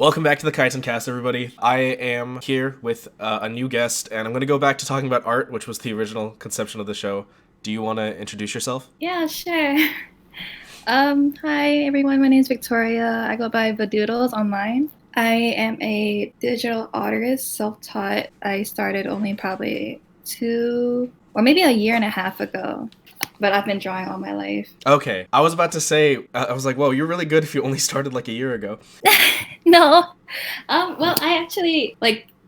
Welcome back to the KaitenCast, everybody. I am here with a new guest, and I'm going to go back to talking about art, which was the original conception of the show. Do you want to introduce yourself? Yeah, sure. Hi everyone. My name is Victoria. I go by Vadooodles online. I am a digital artist, self-taught. I started only probably 2 or maybe a year and a half ago, but I've been drawing all my life. Okay, I was about to say, I was like, whoa, you're really good if you only started like a year ago. No. Well, I actually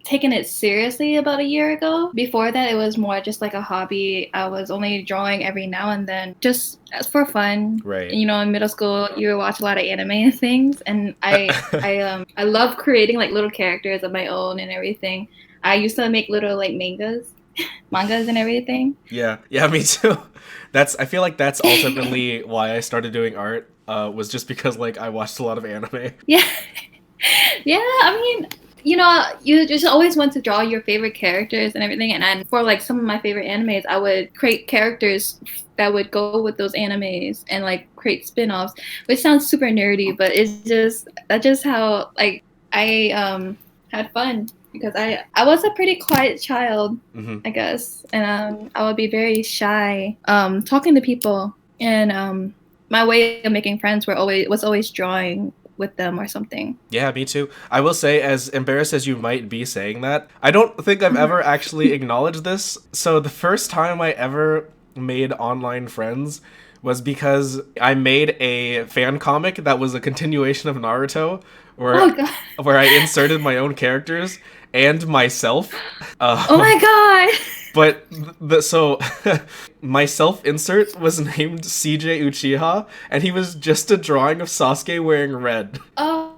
taken it seriously about a year ago. Before that, it was more just like a hobby. I was only drawing every now and then, just as for fun. Right. You know, in middle school, you would watch a lot of anime and things, and I love creating like little characters of my own and everything. I used to make little like mangas and everything. Yeah, me too. I feel like that's ultimately why I started doing art, was just because, like, I watched a lot of anime. Yeah. Yeah, I mean, you just always want to draw your favorite characters and everything. And for like some of my favorite animes, I would create characters that would go with those animes and like create spin-offs, which sounds super nerdy, but that's just how like I had fun because I was a pretty quiet child, I guess, and I would be very shy talking to people, and my way of making friends was always drawing with them or something. Yeah, me too. I will say, as embarrassed as you might be saying that, I don't think I've ever actually acknowledged this. So the first time I ever made online friends was because I made a fan comic that was a continuation of Naruto, where Oh god. where I inserted my own characters and myself. Oh my god. But so my self insert was named CJ Uchiha, and he was just a drawing of Sasuke wearing red. Oh,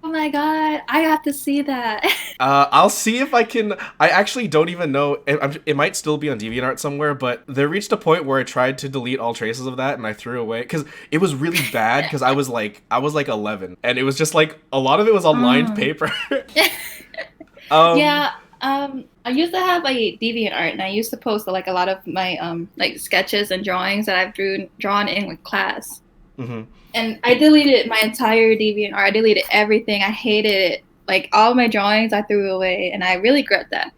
oh my god. I have to see that. I'll see if I can. I actually don't even know. It might still be on DeviantArt somewhere, but there reached a point where I tried to delete all traces of that, and I threw away because it was really bad. Because I was like 11, and it was just like a lot of it was on lined paper. um, Yeah. I used to have a DeviantArt, and I used to post like a lot of my like sketches and drawings that I've drawn in like class. mhm. And I deleted my entire DeviantArt. I deleted everything. I hated it. Like all my drawings, I threw away, and I really regret that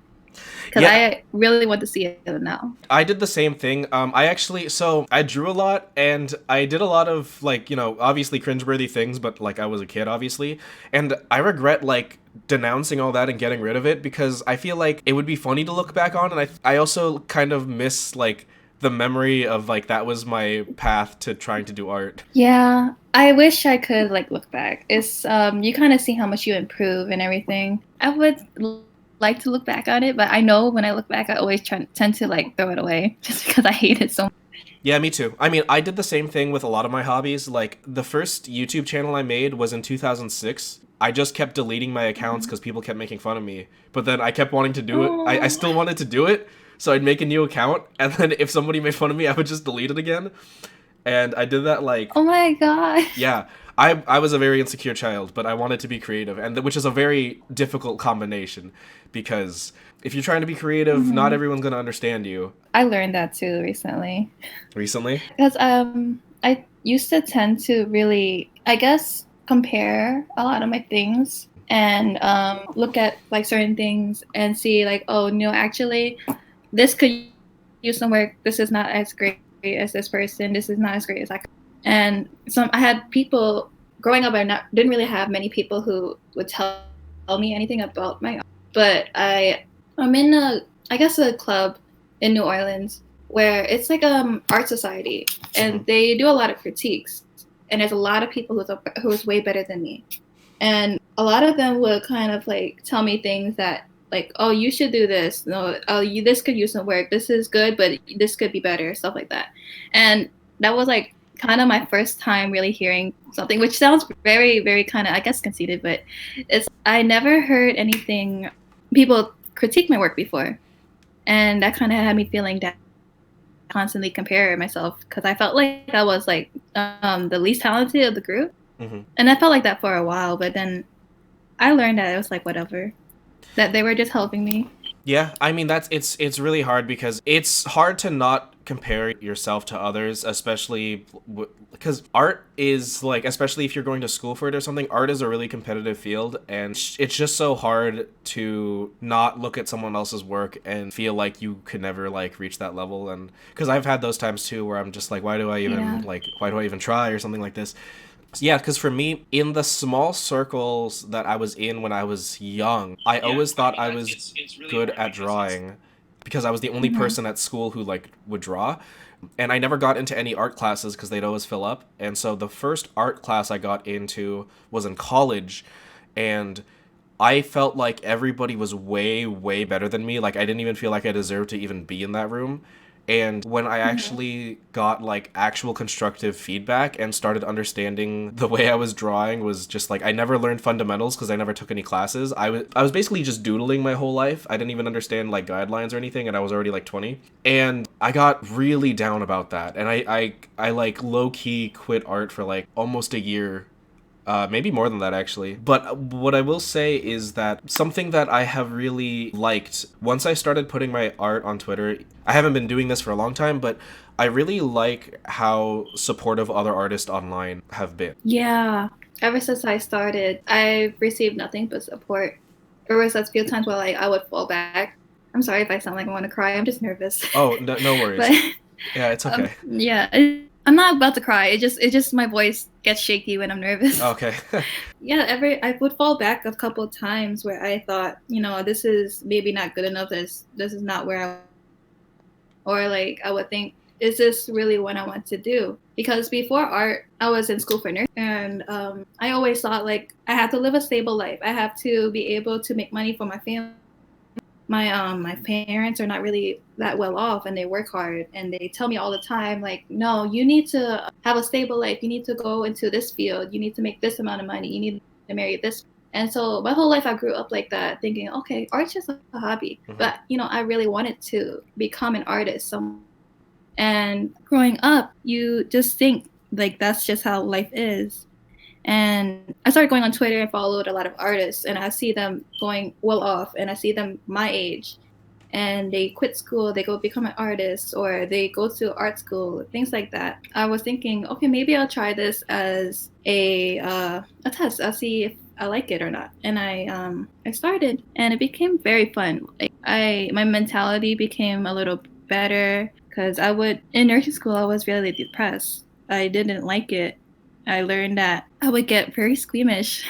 because Yeah, I really want to see it now. I did the same thing. I drew a lot, and I did a lot of, like, obviously cringeworthy things, but like I was a kid, obviously, and I regret like denouncing all that and getting rid of it because I feel like it would be funny to look back on, and I also kind of miss like the memory of like that was my path to trying to do art. Yeah, I wish I could like look back. It's you kind of see how much you improve and everything. I would like to look back on it, but I know when I look back, I always tend to like throw it away just because I hate it so much. Yeah, me too. I mean, I did the same thing with a lot of my hobbies. Like, the first YouTube channel I made was in 2006. I just kept deleting my accounts because people kept making fun of me. But then I kept wanting to do it. I Oh, still wanted to do it, so I'd make a new account, and then if somebody made fun of me, I would just delete it again. And I did that, like, oh my gosh. yeah. I was a very insecure child, but I wanted to be creative, and which is a very difficult combination because if you're trying to be creative, not everyone's going to understand you. I learned that too recently Recently? because I used to tend to really, I guess, compare a lot of my things and look at like certain things and see like, oh no, actually this could use some work. This is not as great as this person. This is not as great as I could. And I had people growing up. Didn't really have many people who would tell me anything about my art. But I'm in I guess a club in New Orleans where it's like art society, and they do a lot of critiques. And there's a lot of people who's way better than me, and a lot of them would kind of like tell me things that like, oh, you should do this. No, oh, this could use some work. This is good, but this could be better. Stuff like that. And that was like kind of my first time really hearing something, which sounds very, very kind of, I guess, conceited, but I never heard anything people critique my work before. And that kind of had me feeling that constantly compare myself because I felt like I was like the least talented of the group. Hmm. And I felt like that for a while, but then I learned that it was like whatever, that they were just helping me. Yeah, I mean that's it's really hard because it's hard to not compare yourself to others, especially because art is like, especially if you're going to school for it or something, art is a really competitive field, and it's just so hard to not look at someone else's work and feel like you could never like reach that level. And because I've had those times too where I'm just like, Yeah. why do I even try or something like this. Yeah, because for me, in the small circles that I was in when I was young, I always thought I was good at drawing because I was the only Hmm. person at school who like would draw. And I never got into any art classes because they'd always fill up. And so the first art class I got into was in college, and I felt like everybody was way, way better than me. Like I didn't even feel like I deserved to even be in that room. And when I Hmm. actually got like actual constructive feedback and started understanding the way I was drawing was just like I never learned fundamentals because I never took any classes. I was basically just doodling my whole life. I didn't even understand like guidelines or anything, and I was already like 20. And I got really down about that. And I like low key quit art for like almost a year, maybe more than that actually. But what I will say is that something that I have really liked once I started putting my art on Twitter, I haven't been doing this for a long time, but I really like how supportive other artists online have been. Yeah. Ever since I started, I've received nothing but support. There was a few times where like I would fall back. I'm sorry if I sound like I want to cry. I'm just nervous. Oh, no, no But worries. Yeah, it's okay. yeah, I'm not about to cry. It just my voice gets shaky when I'm nervous. Okay. Yeah, I would fall back a couple of times where I thought, this is maybe not good enough. This is not where I, or like I would think, is this really what I want to do? Because before art, I was in school for nursing, and I always thought like I have to live a stable life. I have to be able to make money for my family. My parents are not really that well off, and they work hard, and they tell me all the time like, no, you need to have a stable life. You need to go into this field. You need to make this amount of money. You need to marry this. And so my whole life I grew up like that, thinking, okay, art's just a hobby. Hmm. But I really wanted to become an artist. And growing up, you just think like that's just how life is. And I started going on Twitter and followed a lot of artists, and I see them going well off, and I see them my age, and they quit school, they go become an artist, or they go to art school, things like that. I was thinking, okay, maybe I'll try this as a test. I'll see if I like it or not. And I started, and it became very fun. Like my mentality became a little better because I would in nursing school I was really depressed. I didn't like it. I learned that I would get very squeamish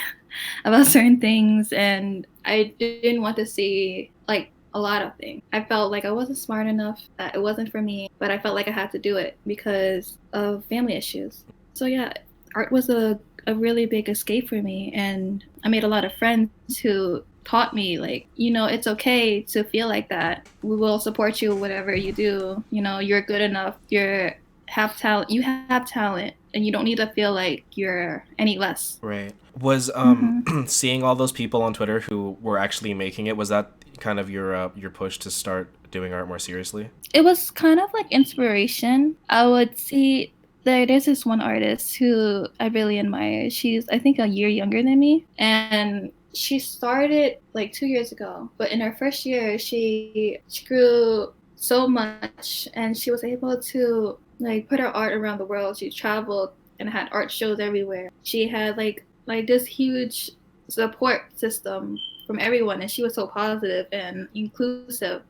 about certain things, and I didn't want to see like a lot of things. I felt like I wasn't smart enough, that it wasn't for me, but I felt like I had to do it because of family issues. So yeah, art was a really big escape for me, and I made a lot of friends who taught me like, it's okay to feel like that. We will support you whatever you do. You're good enough. You have talent, and you don't need to feel like you're any less. Right. Was Hmm. seeing all those people on Twitter who were actually making it, was that kind of your push to start doing art more seriously? It was kind of like inspiration. I would see there's this one artist who I really admire. She's I think a year younger than me, and she started like 2 years ago. But in her first year, she grew so much, and she was able to like put her art around the world. She traveled and had art shows everywhere. She had like this huge support system from everyone, and she was so positive and inclusive.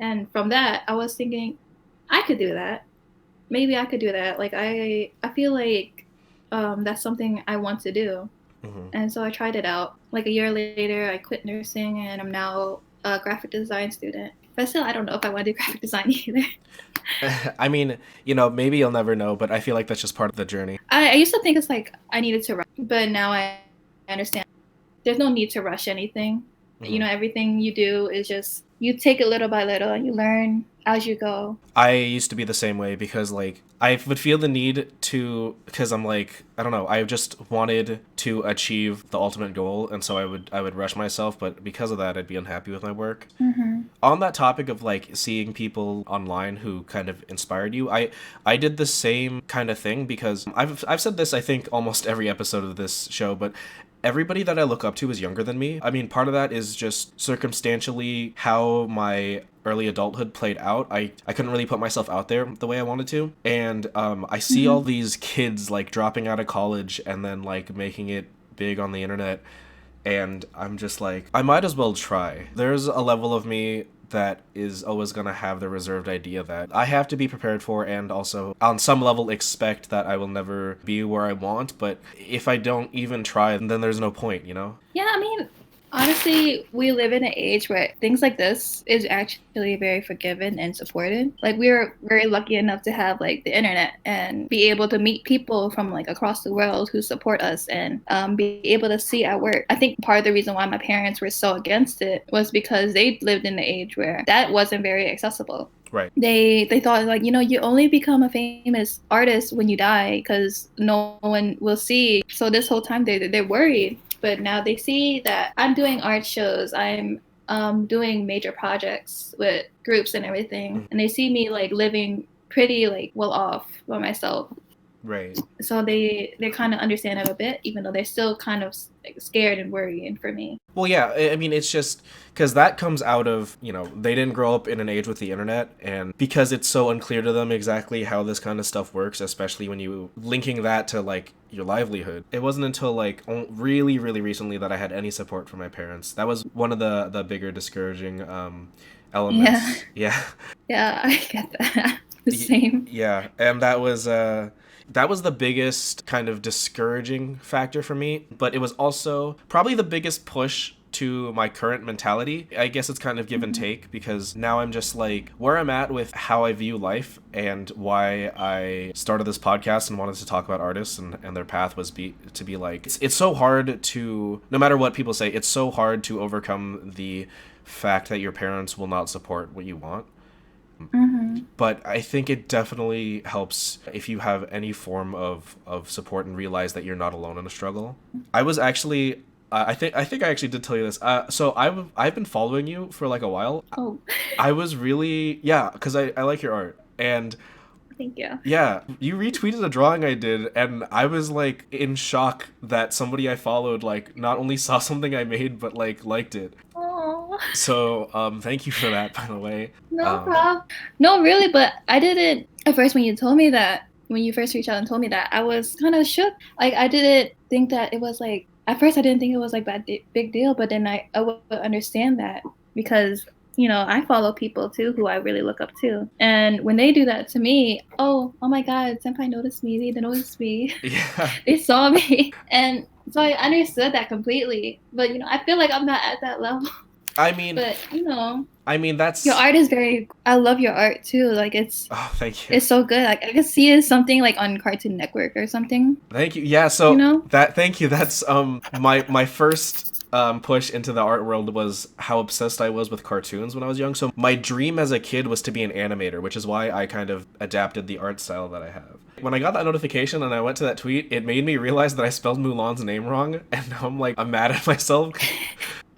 And from that, I was thinking, I could do that. Maybe I could do that. Like I feel like that's something I want to do. Hmm. And so I tried it out. Like a year later, I quit nursing, and I'm now a graphic design student. But still, I don't know if I want to do graphic design either. I mean, maybe you'll never know, but I feel like that's just part of the journey. I used to think it's like I needed to rush, but now I understand there's no need to rush anything. Hmm. Everything you do is just you take it little by little, and you learn as you go. I used to be the same way because like I would feel the need to, because I'm like, I don't know, I just wanted to achieve the ultimate goal, and so I would rush myself, but because of that I'd be unhappy with my work. Hmm. On that topic of like seeing people online who kind of inspired you, I did the same kind of thing because I've said this I think almost every episode of this show, but everybody that I look up to is younger than me. I mean, part of that is just circumstantially how my early adulthood played out. I couldn't really put myself out there the way I wanted to. And I see all these kids like dropping out of college and then like making it big on the internet. And I'm just like, I might as well try. There's a level of me that is always going to have the reserved idea that I have to be prepared for, and also on some level expect that I will never be where I want. But if I don't even try, then there's no point, you know? Yeah, I mean, honestly, we live in an age where things like this is actually very forgiven and supported. Like, we're very lucky enough to have like the internet and be able to meet people from like across the world who support us and be able to see our work. I think part of the reason why my parents were so against it was because they lived in the age where that wasn't very accessible. Right. They thought like, you know, you only become a famous artist when you die because no one will see. So this whole time they're worried. But now they see that I'm doing art shows, I'm doing major projects with groups and everything, and they see me like living pretty like well off by myself. Right. So they kind of understand it a bit, even though they're still kind of like, scared and worrying for me. Well, yeah, I mean, it's just because that comes out of, you know, they didn't grow up in an age with the internet, and because it's so unclear to them exactly how this kind of stuff works, especially when you linking that to like your livelihood. It wasn't until like really, really recently that I had any support from my parents. That was one of the bigger discouraging elements. Yeah. Yeah. Yeah, I get that. The same. Yeah, and that was the biggest kind of discouraging factor for me, but it was also probably the biggest push to my current mentality. I guess it's kind of give and take, because now I'm just like where I'm at with how I view life, and why I started this podcast and wanted to talk about artists and their path was to be like, it's so hard to, no matter what people say, it's so hard to overcome the fact that your parents will not support what you want. But I think it definitely helps if you have any form of support and realize that you're not alone in a struggle. I was actually, I think I actually did tell you this. So I've been following you for like a while. Oh. I was really, yeah, because I like your art. And Thank you. yeah, you retweeted a drawing I did, and I was like in shock that somebody I followed like not only saw something I made but like liked it. So, thank you for that, by the way. No problem. No, really, but I didn't at first when you told me that, when you first reached out and told me that, I was kind of shook. Like, I didn't think that it was like, at first I didn't think it was like big deal, but then I would understand that because, you know, I follow people too who I really look up to. And when they do that to me, oh my God, Senpai noticed me, they noticed me. Yeah. They saw me. And so I understood that completely. But, you know, I feel like I'm not at that level. I mean, but you know, that's your art is very. I love your art too. Like it's. Oh, thank you. It's so good. Like I could see it something like on Cartoon Network or something. Thank you. Yeah. So you know? thank you. That's my first push into the art world was how obsessed I was with cartoons when I was young. So my dream as a kid was to be an animator, which is why I kind of adapted the art style that I have. When I got that notification and I went to that tweet, it made me realize that I spelled Mulan's name wrong, and now I'm mad at myself.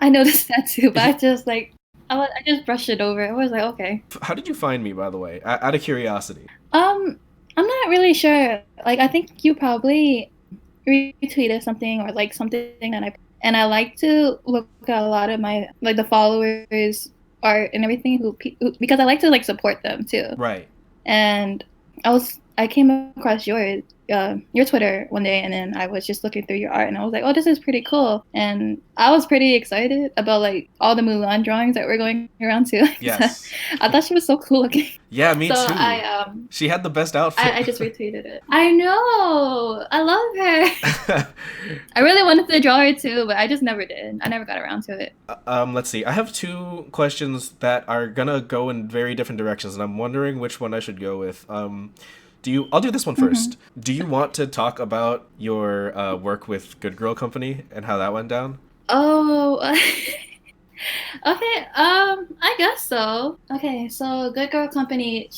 I noticed that too, but I just like I just brushed it over. I was like, okay. How did you find me, by the way? Out of curiosity. I'm not really sure. Like I think you probably retweeted something or like something, and I like to look at a lot of my like the followers' art and everything who because I like to like support them too. Right. And I came across your Twitter one day, and then I was just looking through your art, and I was like, oh, this is pretty cool. And I was pretty excited about like all the Mulan drawings that were going around too. Yes. I thought she was so cool looking. Yeah, me so too. She had the best outfit. I just retweeted it. I know. I love her. I really wanted to draw her too, but I just never did. I never got around to it. Let's see. I have two questions that are gonna go in very different directions, and I'm wondering which one I should go with. I'll do this one first. Do you want to talk about your work with Good Girl Company and how that went down? Oh, okay. I guess so. Okay, so Good Girl Company,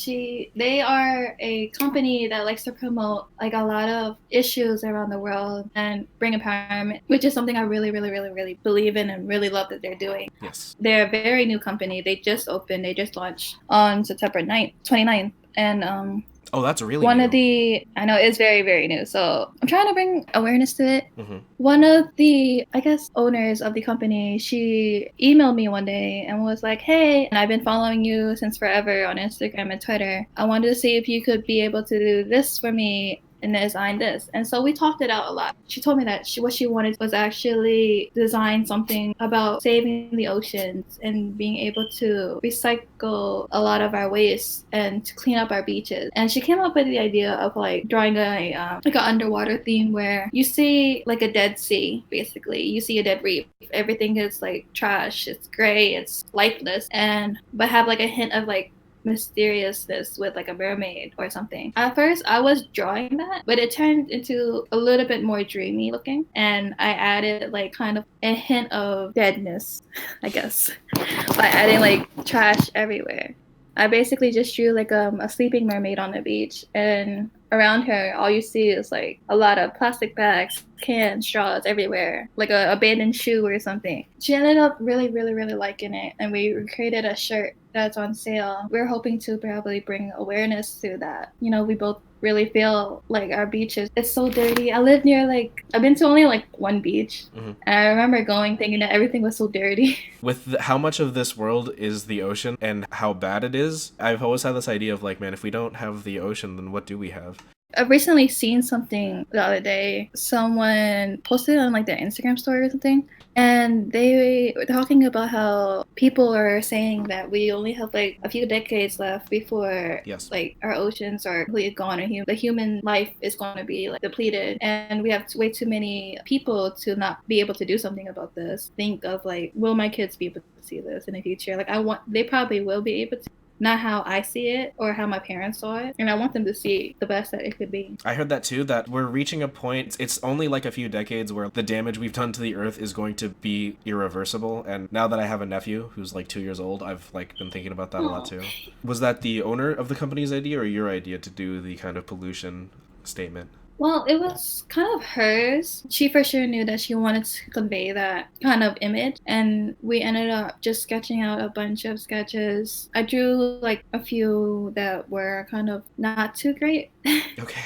they are a company that likes to promote like a lot of issues around the world and bring empowerment, which is something I really, really, really, really believe in and really love that they're doing. Yes. They're a very new company. They just opened. They just launched on September 29th. And Oh, that's really One new. of the, I know it's very, very new. So I'm trying to bring awareness to it. Hmm. One of the, I guess, owners of the company, she emailed me one day and was like, hey, and I've been following you since forever on Instagram and Twitter. I wanted to see if you could be able to do this for me and design this. And so we talked it out a lot. She told me that what she wanted was actually design something about saving the oceans and being able to recycle a lot of our waste and to clean up our beaches. And she came up with the idea of like drawing a like an underwater theme where you see like a dead sea, basically. You see a dead reef. Everything is like trash. It's gray. It's lifeless, and but have like a hint of like mysteriousness with like a mermaid or something. At first, I was drawing that, but it turned into a little bit more dreamy looking, and I added like kind of a hint of deadness, I guess, by adding like trash everywhere. I basically just drew like a sleeping mermaid on the beach, and around her, all you see is like a lot of plastic bags, cans, straws everywhere, like a abandoned shoe or something. She ended up really, really, really liking it, and we created a shirt that's on sale. We're hoping to probably bring awareness to that. You know, we both really feel like our beaches, it's so dirty. I live near like, I've been to only like one beach, and I remember going thinking that everything was so dirty. With how much of this world is the ocean and how bad it is, I've always had this idea of like, man, if we don't have the ocean, then what do we have? I've recently seen something the other day. Someone posted on like their Instagram story or something, and they were talking about how people are saying that we only have like a few decades left before Yes. like our oceans are completely gone, and the human life is going to be like depleted, and we have way too many people to not be able to do something about this. Think of like, will my kids be able to see this in the future? Like, they probably will be able to. Not how I see it or how my parents saw it. And I want them to see the best that it could be. I heard that too, that we're reaching a point, it's only like a few decades where the damage we've done to the earth is going to be irreversible. And now that I have a nephew who's like 2 years old, I've like been thinking about that a lot too. Was that the owner of the company's idea or your idea to do the kind of pollution statement? Well, it was kind of hers. She for sure knew that she wanted to convey that kind of image, and we ended up just sketching out a bunch of sketches. I drew like a few that were kind of not too great. Okay.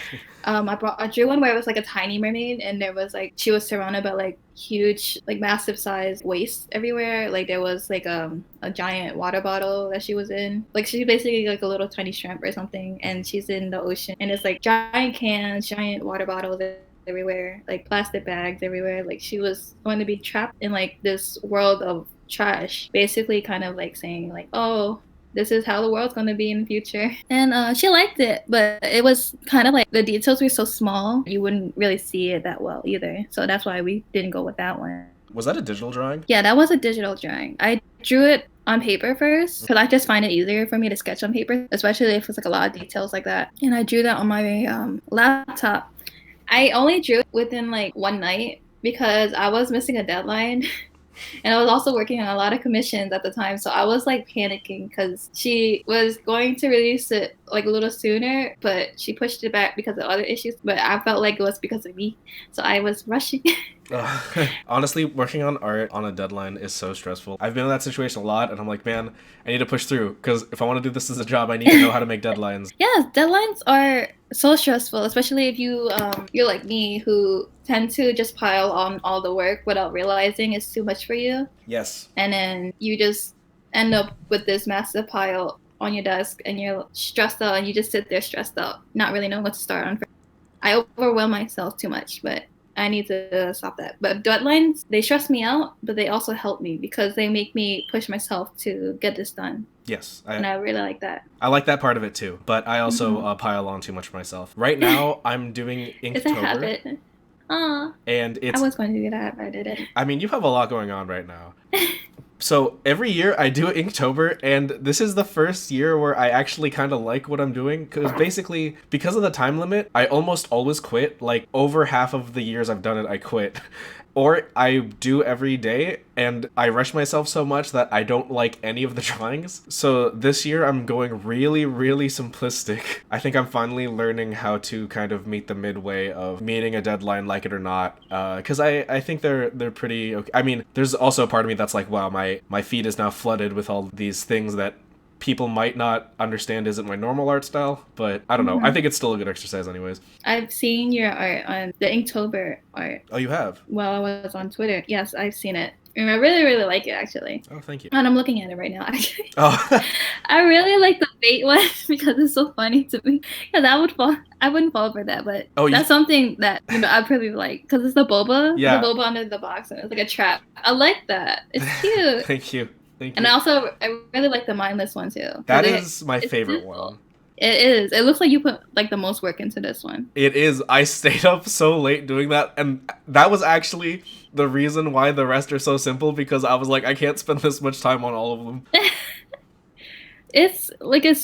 I drew one where it was like a tiny mermaid, and there was like she was surrounded by like huge, like massive size waste everywhere. Like there was like a giant water bottle that she was in. Like she's basically like a little tiny shrimp or something, and she's in the ocean, and it's like giant cans, giant water bottles everywhere, like plastic bags everywhere. Like she was going to be trapped in like this world of trash, basically kind of like saying like, oh, this is how the world's going to be in the future. And she liked it, but it was kind of like the details were so small, you wouldn't really see it that well either. So that's why we didn't go with that one. Was that a digital drawing? Yeah, that was a digital drawing. I drew it on paper first because I just find it easier for me to sketch on paper, especially if it's like a lot of details like that. And I drew that on my laptop. I only drew it within like one night because I was missing a deadline. And I was also working on a lot of commissions at the time. So I was like panicking because she was going to release it like a little sooner, but she pushed it back because of other issues. But I felt like it was because of me. So I was rushing. Honestly, working on art on a deadline is so stressful. I've been in that situation a lot, and I'm like, man, I need to push through because if I want to do this as a job, I need to know how to make deadlines. Yes, deadlines are so stressful, especially if you're like me who tend to just pile on all the work without realizing it's too much for you. Yes. And then you just end up with this massive pile on your desk, and you're stressed out, and you just sit there stressed out, not really knowing what to start on. I overwhelm myself too much, but I need to stop that. But deadlines, they stress me out, but they also help me because they make me push myself to get this done. Yes. And I really like that. I like that part of it too, but I also pile on too much for myself. Right now, I'm doing Inktober. It's a habit. And it's... I was going to do that, but I didn't. I mean, you have a lot going on right now. So every year I do Inktober, and this is the first year where I actually kind of like what I'm doing, because basically, because of the time limit, I almost always quit. Like, over half of the years I've done it, I quit. Or I do every day, and I rush myself so much that I don't like any of the drawings. So this year I'm going really, really simplistic. I think I'm finally learning how to kind of meet the midway of meeting a deadline, like it or not. Because I think they're pretty okay. I mean, there's also a part of me that's like, wow, my feed is now flooded with all these things that people might not understand isn't my normal art style, but I don't know. I think it's still a good exercise anyways. I've seen your art on the Inktober art. Oh, you have? While I was on Twitter. Yes, I've seen it. And I really, really like it, actually. Oh, thank you. And I'm looking at it right now, actually. Oh. I really like the bait one because it's so funny to me. Because I wouldn't fall for that, but that's something that, you know, I'd probably like. Because it's the boba. Yeah. The boba under the box. And it's like a trap. I like that. It's cute. Thank you. And I really like the mindless one, too. That is my favorite one. It is. It looks like you put like the most work into this one. It is. I stayed up so late doing that, and that was actually the reason why the rest are so simple, because I was like, I can't spend this much time on all of them. It's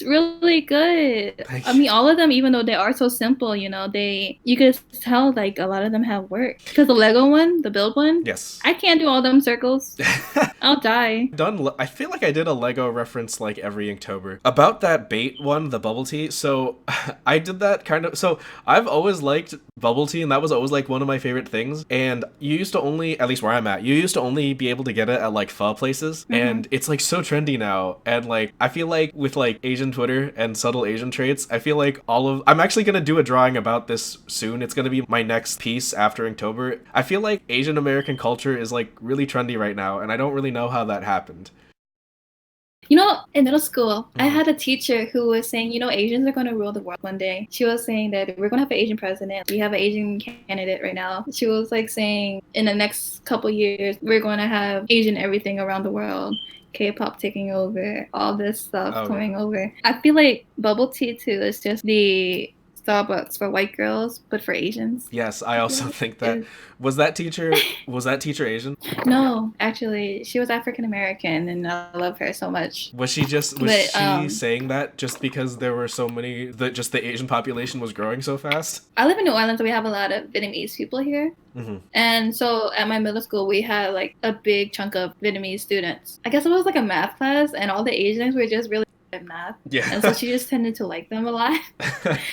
really good. I mean, all of them, even though they are so simple, you know, you could tell like a lot of them have work. Because the Lego one, the build one, yes, I can't do all them circles. I'll die. I feel like I did a Lego reference like every Inktober. About that bait one, the bubble tea. So I did that kind of. So I've always liked bubble tea, and that was always like one of my favorite things. And you used to only, at least where I'm at, you used to only be able to get it at like pho places, and it's like so trendy now. And like I feel like with like Asian Twitter and subtle Asian traits, I feel like I'm actually gonna do a drawing about this soon. It's gonna be my next piece after Inktober. I feel like Asian American culture is like really trendy right now, and I don't really know how that happened. You know, in middle school, I had a teacher who was saying, you know, Asians are going to rule the world one day. She was saying that we're going to have an Asian president. We have an Asian candidate right now. She was like saying in the next couple years, we're going to have Asian everything around the world. K-pop taking over, all this stuff coming over. I feel like bubble tea too is just the Starbucks for white girls, but for Asians. Yes, I also think that. Was that teacher Asian? No, actually, she was African American, and I love her so much. Was she saying that just because there were so many, that just the Asian population was growing so fast? I live in New Orleans, so we have a lot of Vietnamese people here. And so at my middle school, we had like a big chunk of Vietnamese students. I guess it was like a math class, and all the Asians were just really at math. Yeah. And so she just tended to like them a lot.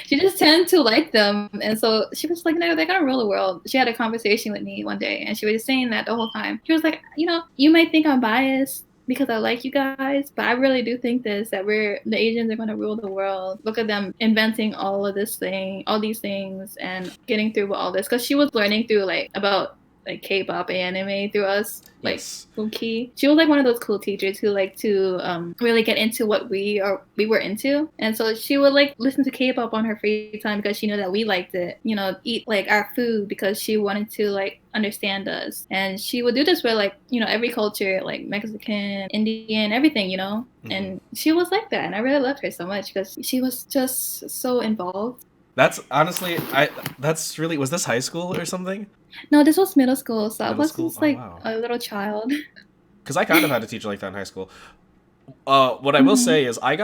She just tended to like them. And so she was like, no, they're going to rule the world. She had a conversation with me one day, and she was saying that the whole time. She was like, you know, you might think I'm biased because I like you guys, but I really do think that the Asians are going to rule the world. Look at them inventing all these things and getting through all this. Because she was learning through about K-pop anime through us, key. She was like one of those cool teachers who like to really get into what we were into, and so she would like listen to K-pop on her free time because she knew that we liked it. You know, eat like our food because she wanted to like understand us, and she would do this with like, you know, every culture, like Mexican, Indian, everything, you know. And she was like that, and I really loved her so much because she was just so involved. That's honestly, was this high school or something? No, this was middle school, so I was just like a little child. Because I kind of had a teacher like that in high school. What I will say is I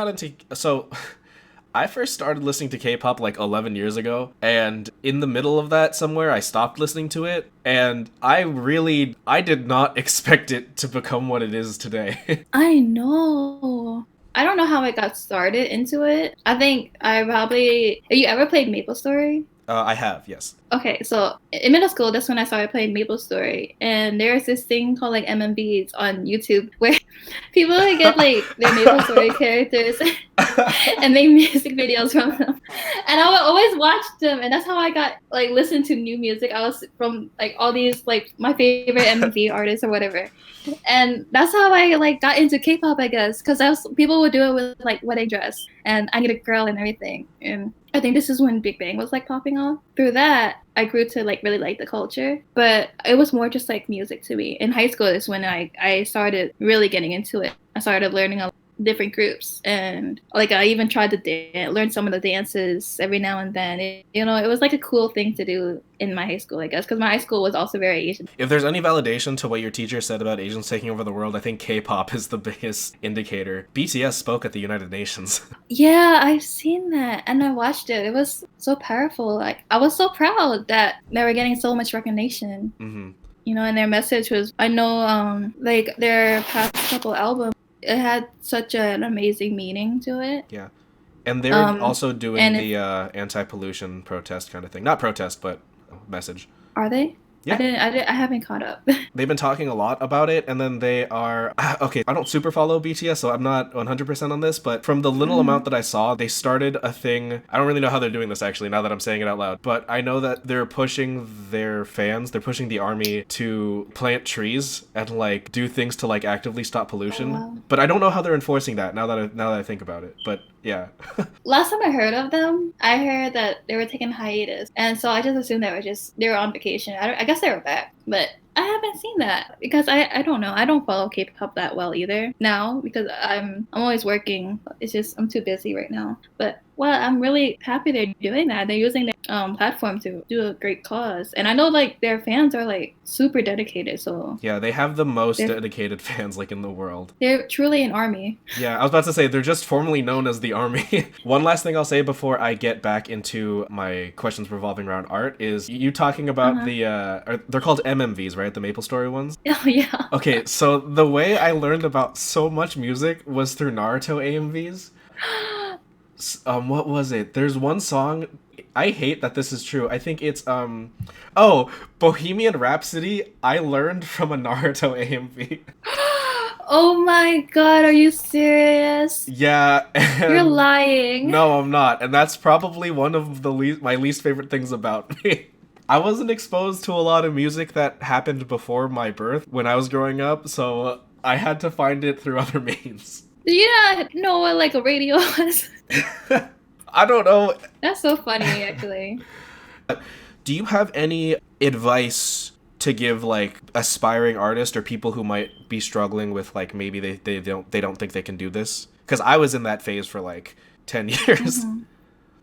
first started listening to K-pop like 11 years ago, and in the middle of that somewhere, I stopped listening to it, and I did not expect it to become what it is today. I know. I don't know how I got started into it. I think have you ever played MapleStory? I have, yes. Okay, so in middle school, that's when I started playing MapleStory. And there's this thing called like MMVs on YouTube where people get like their MapleStory characters and make music videos from them. And I would always watch them, and that's how I got like listen to new music. I was from like all these like my favorite MMV artists or whatever. And that's how I like got into K-pop, I guess, because people would do it with like wedding dress and I Need a Girl and everything. And I think this is when Big Bang was like popping off. Through that, I grew to like really like the culture, but it was more just like music to me. In high school is when I started really getting into it. I started learning a different groups, and like I even tried to learn some of the dances every now and then. It was like a cool thing to do in my high school, I guess, because my high school was also very Asian. If there's any validation to what your teacher said about Asians taking over the world, I think K-pop is the biggest indicator. BTS spoke at the United Nations. Yeah, I've seen that, and I watched it. It was so powerful. Like I was so proud that they were getting so much recognition. You know, and their message was, I know, like their past couple albums, it had such an amazing meaning to it. Yeah. And they're also doing the anti-pollution protest kind of thing. Not protest, but message. Are they? Yeah. I haven't caught up. They've been talking a lot about it, and then they are okay. I don't super follow BTS, so I'm not 100% on this, but from the little amount that I saw, they started a thing. I don't really know how they're doing this actually, now that I'm saying it out loud, but I know that they're pushing their fans, they're pushing the army to plant trees and like do things to like actively stop pollution. Oh, wow. But I don't know how they're enforcing that now that I think about it. But yeah. Last time I heard of them, I heard that they were taking hiatus, and so I just assumed they were on vacation. I guess they were back, but I haven't seen that because I don't know. I don't follow K-pop that well either now because I'm always working. It's just I'm too busy right now. But well, I'm really happy they're doing that. They're using their platform to do a great cause, and I know like their fans are like super dedicated. So Yeah, they have the most dedicated fans like in the world. They're truly an army. Yeah, I was about to say they're just formally known as the army. One last thing I'll say before I get back into my questions revolving around art is you talking about they're called MMVs, right? The MapleStory ones? Oh, yeah. Okay, so the way I learned about so much music was through Naruto AMVs. What was it? There's one song, I hate that this is true. I think it's Bohemian Rhapsody I learned from a Naruto AMV. Oh my god, are you serious? Yeah. You're lying. No, I'm not. And that's probably one of my least favorite things about me. I wasn't exposed to a lot of music that happened before my birth when I was growing up, so I had to find it through other means. Did you not know what like a radio was? I don't know. That's so funny, actually. Do you have any advice to give like aspiring artists or people who might be struggling with like maybe they don't think they can do this? Because I was in that phase for like 10 years. Mm-hmm.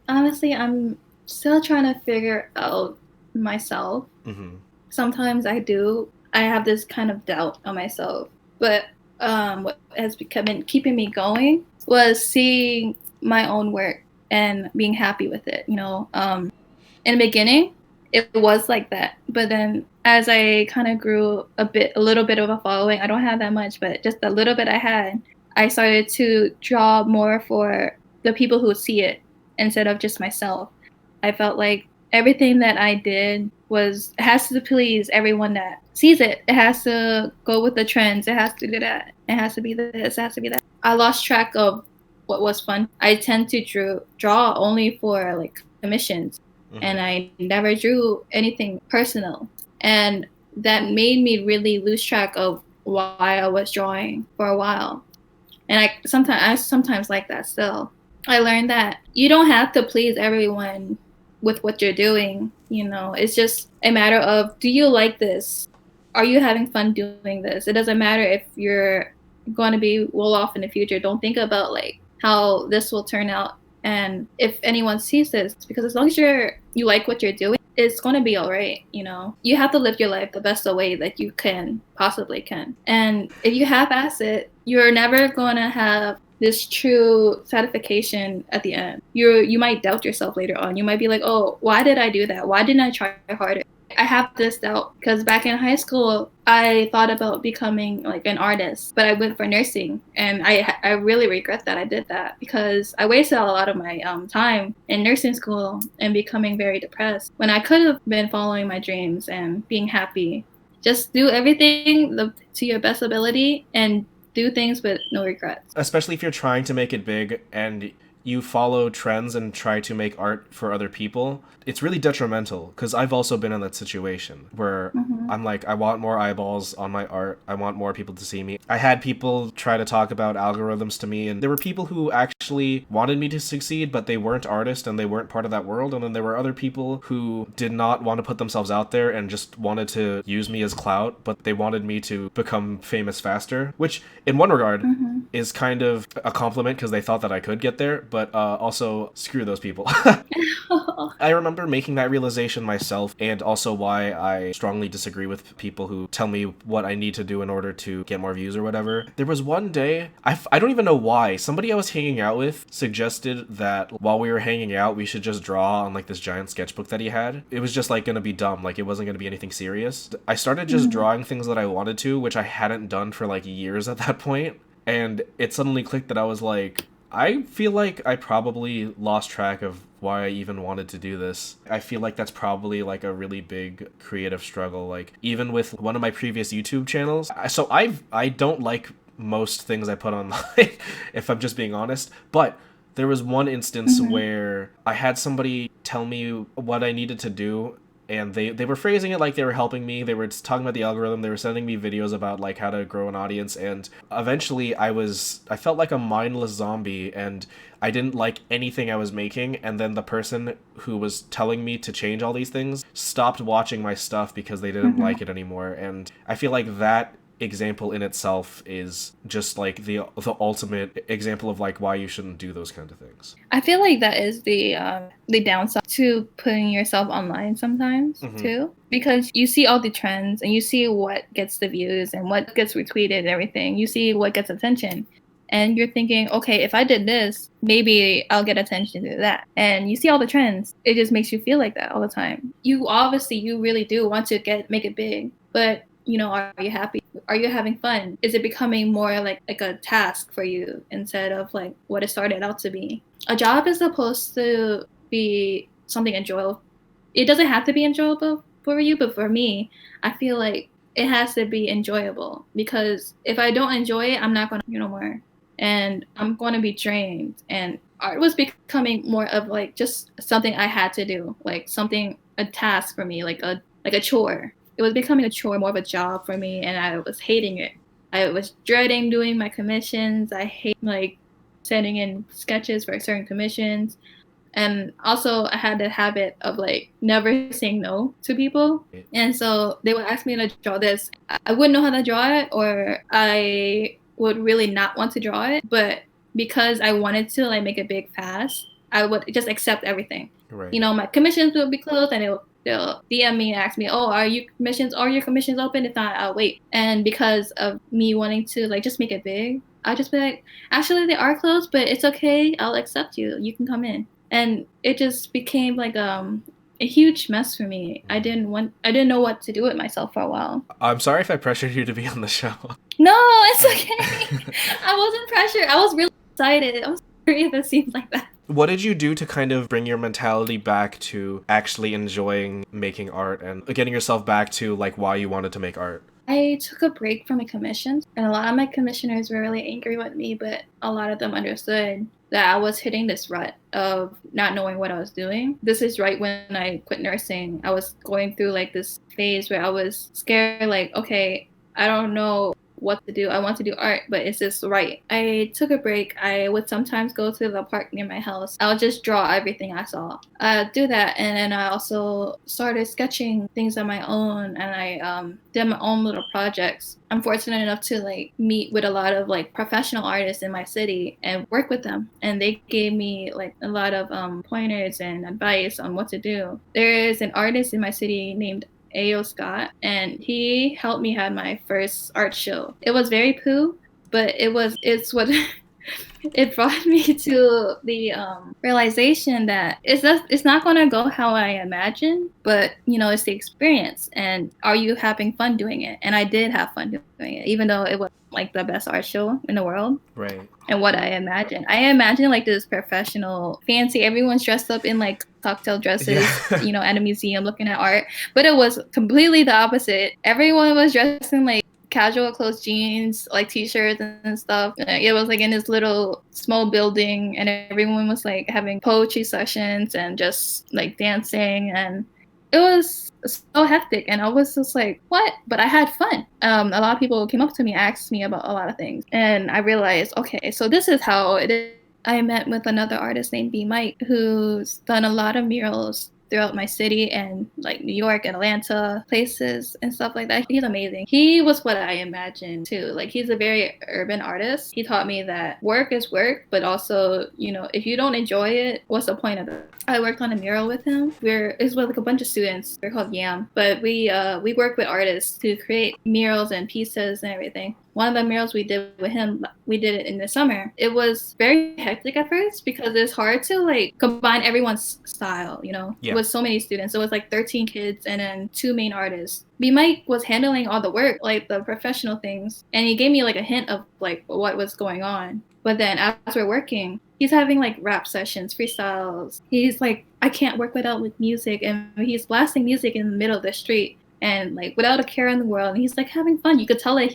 Honestly, I'm still trying to figure out myself. Mm-hmm. Sometimes I have this kind of doubt on myself, but what has been keeping me going was seeing my own work and being happy with it. In the beginning it was like that, but then as I kind of grew a little bit of a following, I don't have that much, but just the little bit I had, I started to draw more for the people who see it instead of just myself. I felt like everything that I did has to please everyone that sees it. It has to go with the trends. It has to do that. It has to be this. It has to be that. I lost track of what was fun. I tend to draw only for like commissions, and I never drew anything personal. And that made me really lose track of why I was drawing for a while. And I sometimes like that still. I learned that you don't have to please everyone with what you're doing. It's just a matter of, do you like this? Are you having fun doing this? It doesn't matter if you're going to be well off in the future. Don't think about like how this will turn out and if anyone sees this, because as long as you like what you're doing, it's going to be all right. You have to live your life the best way that you possibly can. And if you half-ass it, you're never going to have this true satisfaction at the end. You might doubt yourself later on. You might be like, oh, why did I do that? Why didn't I try harder? I have this doubt because back in high school, I thought about becoming like an artist, but I went for nursing, and I really regret that I did that because I wasted a lot of my time in nursing school and becoming very depressed when I could have been following my dreams and being happy. Just do everything to your best ability and do things with no regrets. Especially if you're trying to make it big and you follow trends and try to make art for other people, it's really detrimental, because I've also been in that situation where I'm like, I want more eyeballs on my art. I want more people to see me. I had people try to talk about algorithms to me, and there were people who actually wanted me to succeed, but they weren't artists and they weren't part of that world. And then there were other people who did not want to put themselves out there and just wanted to use me as clout, but they wanted me to become famous faster, which in one regard is kind of a compliment because they thought that I could get there, but also screw those people. I remember making that realization myself, and also why I strongly disagree with people who tell me what I need to do in order to get more views or whatever. There was one day, I don't even know why, somebody I was hanging out with suggested that while we were hanging out, we should just draw on like this giant sketchbook that he had. It was just like gonna be dumb, like it wasn't gonna be anything serious. I started just drawing things that I wanted to, which I hadn't done for like years at that point, and it suddenly clicked that I was like, I feel like I probably lost track of why I even wanted to do this. I feel like that's probably like a really big creative struggle. Like even with one of my previous YouTube channels, I don't like most things I put online if I'm just being honest, but there was one instance Mm-hmm. where I had somebody tell me what I needed to do, and they were phrasing it like they were helping me. They were talking about the algorithm. They were sending me videos about like how to grow an audience, and eventually I felt like a mindless zombie, and I didn't like anything I was making. And then the person who was telling me to change all these things stopped watching my stuff because they didn't Mm-hmm. like it anymore. And I feel like that example in itself is just like the ultimate example of like why you shouldn't do those kind of things. I feel like that is the downside to putting yourself online sometimes Mm-hmm. too, because you see all the trends and you see what gets the views and what gets retweeted and everything. You see what gets attention. And you're thinking, okay, if I did this, maybe I'll get attention to that. And you see all the trends. It just makes you feel like that all the time. You really do want to make it big, but are you happy? Are you having fun? Is it becoming more like a task for you instead of like what it started out to be? A job is supposed to be something enjoyable. It doesn't have to be enjoyable for you, but for me, I feel like it has to be enjoyable, because if I don't enjoy it, I'm not going to no more, and I'm going to be drained. And art was becoming more of like just something I had to do, like something, a task for me, like a chore. It was becoming a chore, more of a job for me, and I was hating it. I was dreading doing my commissions. I hate like sending in sketches for certain commissions. And also I had the habit of like never saying no to people. And so they would ask me to draw this. I wouldn't know how to draw it, or I would really not want to draw it. But because I wanted to like make it big fast, I would just accept everything. Right. My commissions will be closed, and they'll DM me and ask me, "Oh, are your commissions open? If not, I'll wait." And because of me wanting to like just make it big, I'll just be like, "Actually, they are closed, but it's okay. I'll accept you. You can come in." And it just became like a huge mess for me. I didn't know what to do with myself for a while. I'm sorry if I pressured you to be on the show. No, it's okay. I wasn't pressured. I was really excited. I'm sorry if it seems like that. What did you do to kind of bring your mentality back to actually enjoying making art and getting yourself back to like why you wanted to make art? I took a break from my commissions, and a lot of my commissioners were really angry with me, but a lot of them understood that I was hitting this rut of not knowing what I was doing. This is right when I quit nursing. I was going through like this phase where I was scared, like, okay, I don't know what to do. I want to do art, but is this right? I took a break. I would sometimes go to the park near my house. I'll just draw everything I saw. I do that, and then I also started sketching things on my own, and I did my own little projects. I'm fortunate enough to like meet with a lot of like professional artists in my city and work with them, and they gave me like a lot of pointers and advice on what to do. There is an artist in my city named A.O. Scott, and he helped me have my first art show. It was very poo, but it's what it brought me to the realization that it's not going to go how I imagined, but it's the experience, and are you having fun doing it? And I did have fun doing it, even though it was like the best art show in the world. Right. And what I imagined like this professional, fancy, everyone's dressed up in like cocktail dresses, Yeah. at a museum looking at art. But it was completely the opposite. Everyone was dressed in like casual clothes, jeans, like t-shirts and stuff. It was like in this little small building, and everyone was like having poetry sessions and just like dancing, and it was so hectic. And I was just like, what? But I had fun. A lot of people came up to me, asked me about a lot of things, and I realized, okay, so this is how it is. I met with another artist named B Mike, who's done a lot of murals throughout my city and like New York and Atlanta, places and stuff like that. He's amazing. He was what I imagined too. Like, he's a very urban artist. He taught me that work is work, but also, if you don't enjoy it, what's the point of it? I worked on a mural with him. It was like a bunch of students. We're called YAM, but we work with artists to create murals and pieces and everything. one of the murals we did with him, we did it in the summer. It was very hectic at first because it's hard to like combine everyone's style, you know, Yeah. with so many students. So it was like 13 kids and then 2 main artists. B Mike was handling all the work, like the professional things, and he gave me like a hint of like what was going on. But then as we're working, he's having like rap sessions, freestyles. He's like, I can't work without like music, and he's blasting music in the middle of the street and like without a care in the world. And he's like having fun. You could tell that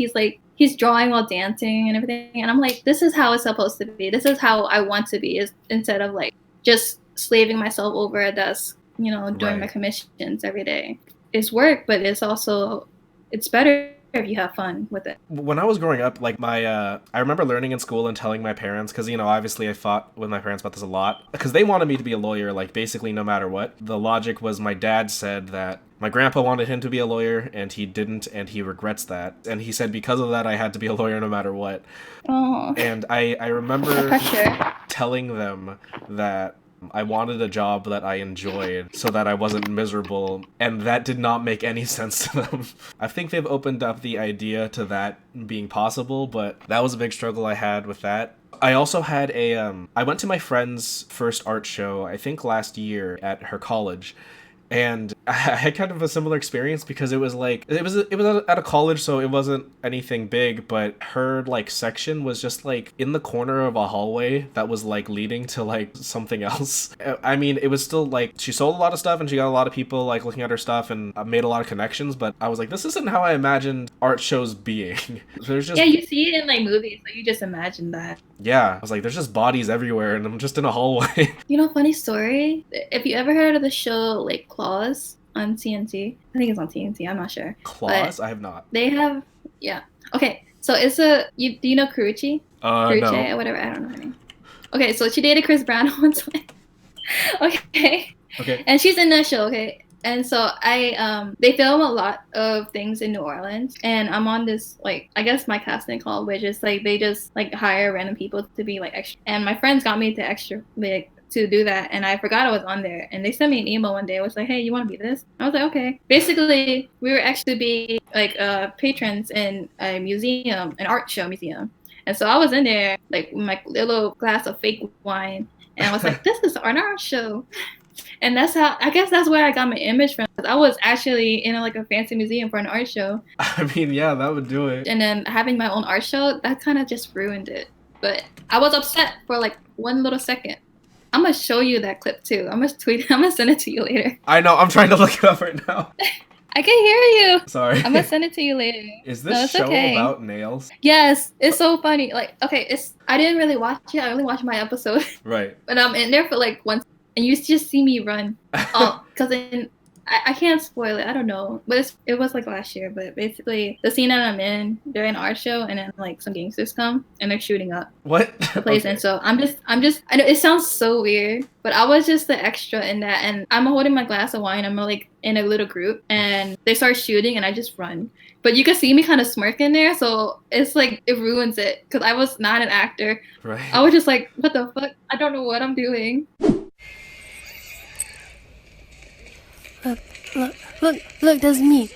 he's drawing while dancing and everything. And I'm like, this is how it's supposed to be. This is how I want to be. Is instead of like just slaving myself over a desk, you know, doing my commissions every day. It's work, but it's better if you have fun with it. When I was growing up, like I remember learning in school and telling my parents, because, you know, obviously I fought with my parents about this a lot, because they wanted me to be a lawyer, like basically no matter what. The logic was my dad said that my grandpa wanted him to be a lawyer and he didn't, and he regrets that. And he said because of that I had to be a lawyer no matter what. Oh. And I remember telling them that I wanted a job that I enjoyed so that I wasn't miserable, and that did not make any sense to them. I think they've opened up the idea to that being possible, but that was a big struggle I had with that. I also had I went to my friend's first art show, I think last year at her college, and I had kind of a similar experience because it was like it was at a college, so it wasn't anything big, but her like section was just like in the corner of a hallway that was like leading to like something else. I mean, it was still like she sold a lot of stuff and she got a lot of people like looking at her stuff and made a lot of connections, but I was like, this isn't how I imagined art shows being. There's just you see it in like movies, so you just imagine that. Yeah, I was like, there's just bodies everywhere and I'm just in a hallway. You know, funny story. If you ever heard of the show like Claws on TNT, I think it's on TNT. I'm not sure. Claws? I have not. They have, yeah. Okay, so it's do you know Karuchi? Karuchi, No. or whatever. I don't know her name. Okay, so she dated Chris Brown one time. Okay. Okay. And she's in that show. Okay. And so they film a lot of things in New Orleans, and I'm on this like I guess my casting call, which is like they just like hire random people to be like extra. And my friends got me to extra like to do that, and I forgot I was on there. And they sent me an email one day. It was like, hey, you want to be this? I was like, okay. Basically, we were actually be like patrons in a museum, an art show museum. And so I was in there like with my little glass of fake wine, and I was like, this is an art show. And that's how I guess that's where I got my image from. I was actually in like a fancy museum for an art show. I mean, yeah, that would do it. And then having my own art show, that kind of just ruined it. But I was upset for like one little second. I'm gonna show you that clip too. I'm gonna send it to you later. I know, I'm trying to look it up right now. I can hear you. Sorry. I'm gonna send it to you later. Is this show about nails? Yes, it's so funny. Like, okay, I didn't really watch it. I only watched my episode. Right. But I'm in there for like once. And you just see me run. Because I can't spoil it. I don't know. But it was like last year. But basically, the scene that I'm in, they're in an art show, and then like some gangsters come and they're shooting up what the place. Okay. And so I'm just. I know it sounds so weird, but I was just the extra in that. And I'm holding my glass of wine. I'm like in a little group, and they start shooting, and I just run. But you can see me kind of smirking there, so it's like it ruins it because I was not an actor. Right. I was just like, what the fuck? I don't know what I'm doing. Look, that's me.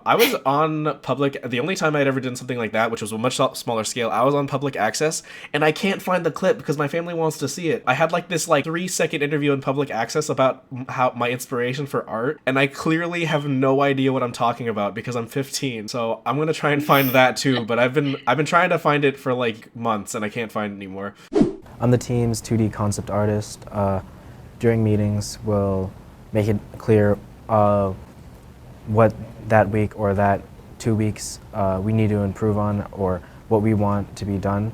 I was on public, the only time I'd ever done something like that, which was a much smaller scale, I was on public access, and I can't find the clip because my family wants to see it. I had like this like 3-second interview in public access about how my inspiration for art, and I clearly have no idea what I'm talking about because I'm 15, so I'm gonna try and find that too, but I've been trying to find it for like months, and I can't find it anymore. I'm the team's 2D concept artist. During meetings, we'll make it clear what that week or that 2 weeks we need to improve on or what we want to be done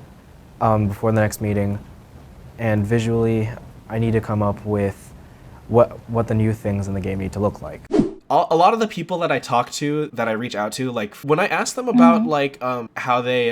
before the next meeting. And visually, I need to come up with what the new things in the game need to look like. A lot of the people that I talk to, that I reach out to, like when I ask them about like how they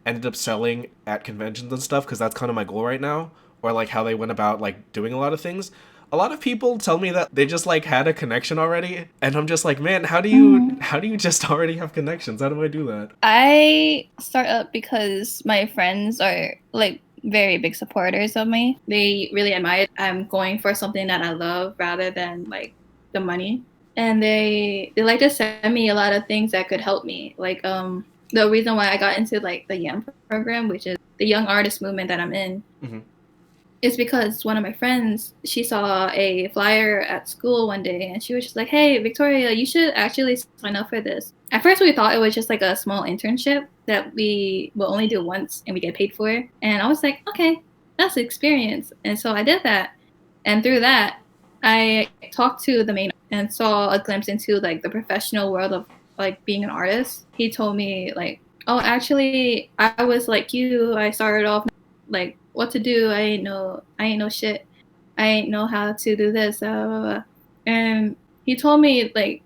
ended up selling at conventions and stuff, because that's kind of my goal right now, or like how they went about like doing a lot of things, a lot of people tell me that they just like had a connection already, and I'm just like, man, how do you just already have connections? How do I do that? I start up because my friends are like very big supporters of me. They really admire it. I'm going for something that I love rather than like the money. and they like to send me a lot of things that could help me. Like the reason why I got into like the YAM program, which is the young artist movement that I'm in, is because one of my friends, she saw a flyer at school one day and she was just like, "Hey, Victoria, you should actually sign up for this." At first we thought it was just like a small internship that we will only do once and we get paid for it. And I was like, okay, that's the experience. And so I did that. And through that, I talked to the main and saw a glimpse into like the professional world of like being an artist. He told me like, "Oh, actually, I was like you. I started off like what to do. I ain't know shit. I ain't know how to do this." Blah, blah, blah. And he told me like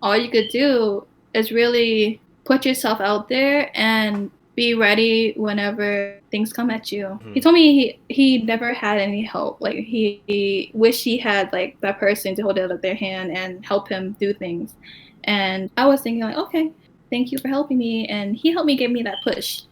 all you could do is really put yourself out there and be ready whenever things come at you. He told me he never had any help. Like he wished he had like that person to hold out their hand and help him do things. And I was thinking like, okay, thank you for helping me. And he helped me give me that push.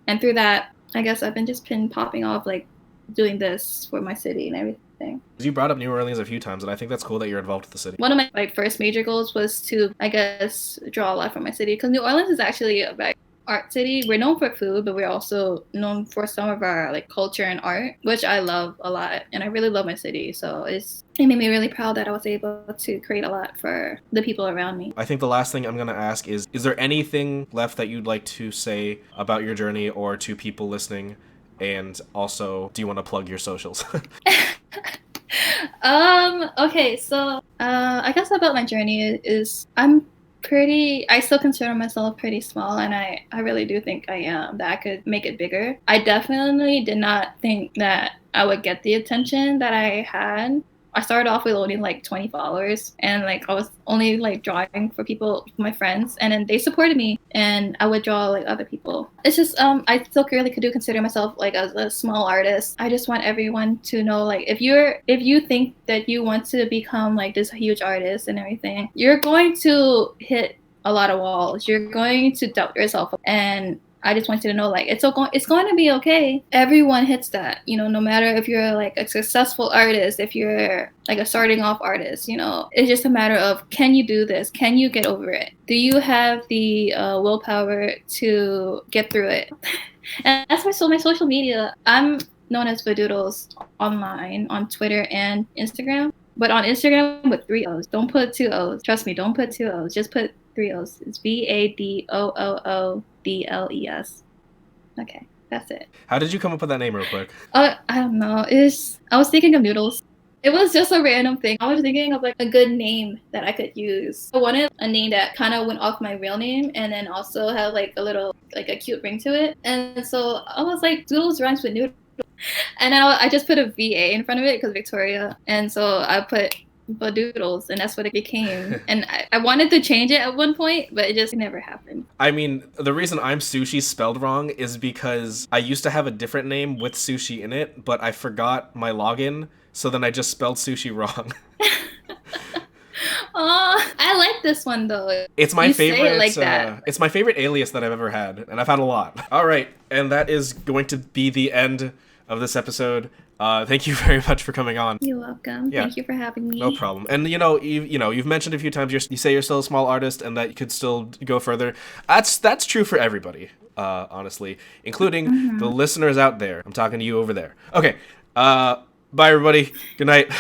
And through that, I guess I've been popping off like doing this for my city and everything. You brought up New Orleans a few times, and I think that's cool that you're involved with the city. One of my like first major goals was to, I guess, draw a lot from my city, because New Orleans is actually a very art city. We're known for food, but we're also known for some of our like culture and art, which I love a lot, and I really love my city. So it made me really proud that I was able to create a lot for the people around me. I think the last thing I'm going to ask is there anything left that you'd like to say about your journey or to people listening? And also, do you want to plug your socials? Okay, so I guess about my journey is I still consider myself pretty small, and I really do think I am, that I could make it bigger. I definitely did not think that I would get the attention that I had. I started off with only like 20 followers, and like I was only like drawing for people, my friends, and then they supported me, and I would draw like other people. It's just I still really could consider myself like as a small artist. I just want everyone to know, like, if you think that you want to become like this huge artist and everything, you're going to hit a lot of walls. You're going to doubt yourself, and I just want you to know, like, it's going to be okay. Everyone hits that, no matter if you're like a successful artist, if you're like a starting off artist, it's just a matter of, can you do this? Can you get over it? Do you have the willpower to get through it? And that's my social media. I'm known as Vadooodles online on Twitter and Instagram, but on Instagram with 3 O's. Don't put 2 O's. Trust me, don't put 2 O's. Just put 3 O's. It's VADOOODLES. Okay, that's it. How did you come up with that name real quick? I don't know. I was thinking of noodles. It was just a random thing. I was thinking of like a good name that I could use. I wanted a name that kind of went off my real name and then also had like a little, like a cute ring to it. And so I was like, doodles rhymes with noodles. And then I just put a VA in front of it because Victoria. And so I put Vadooodles, and that's what it became. And I wanted to change it at one point, but it just never happened. I mean, the reason I'm Sushi spelled wrong is because I used to have a different name with sushi in it, but I forgot my login, so then I just spelled sushi wrong. Oh, I like this one though. It's my favorite. Say it like that. It's my favorite alias that I've ever had, and I've had a lot. All right, and that is going to be the end of this episode. Thank you very much for coming on. You're welcome. Yeah. Thank you for having me. No problem. And you've mentioned a few times you say you're still a small artist and that you could still go further. That's true for everybody, honestly, including the listeners out there. I'm talking to you over there. Okay. Bye everybody. Good night.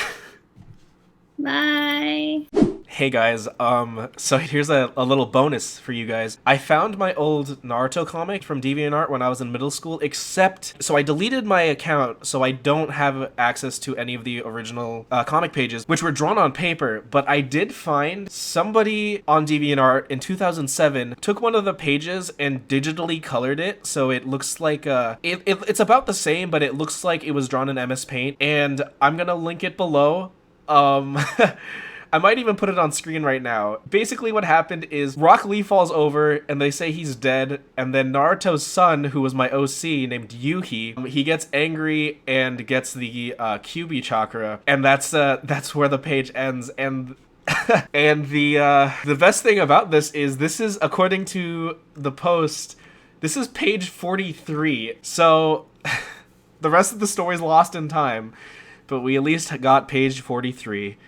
Bye. Hey guys, so here's a little bonus for you guys. I found my old Naruto comic from DeviantArt when I was in middle school, so I deleted my account, so I don't have access to any of the original comic pages, which were drawn on paper, but I did find somebody on DeviantArt in 2007 took one of the pages and digitally colored it, so it looks like, it's about the same, but it looks like it was drawn in MS Paint, and I'm gonna link it below. I might even put it on screen right now. Basically what happened is Rock Lee falls over and they say he's dead, and then Naruto's son, who was my OC named Yuhi, he gets angry and gets the QB chakra, and that's where the page ends. And and the best thing about this is according to the post, this is page 43. So the rest of the story's lost in time, but we at least got page 43.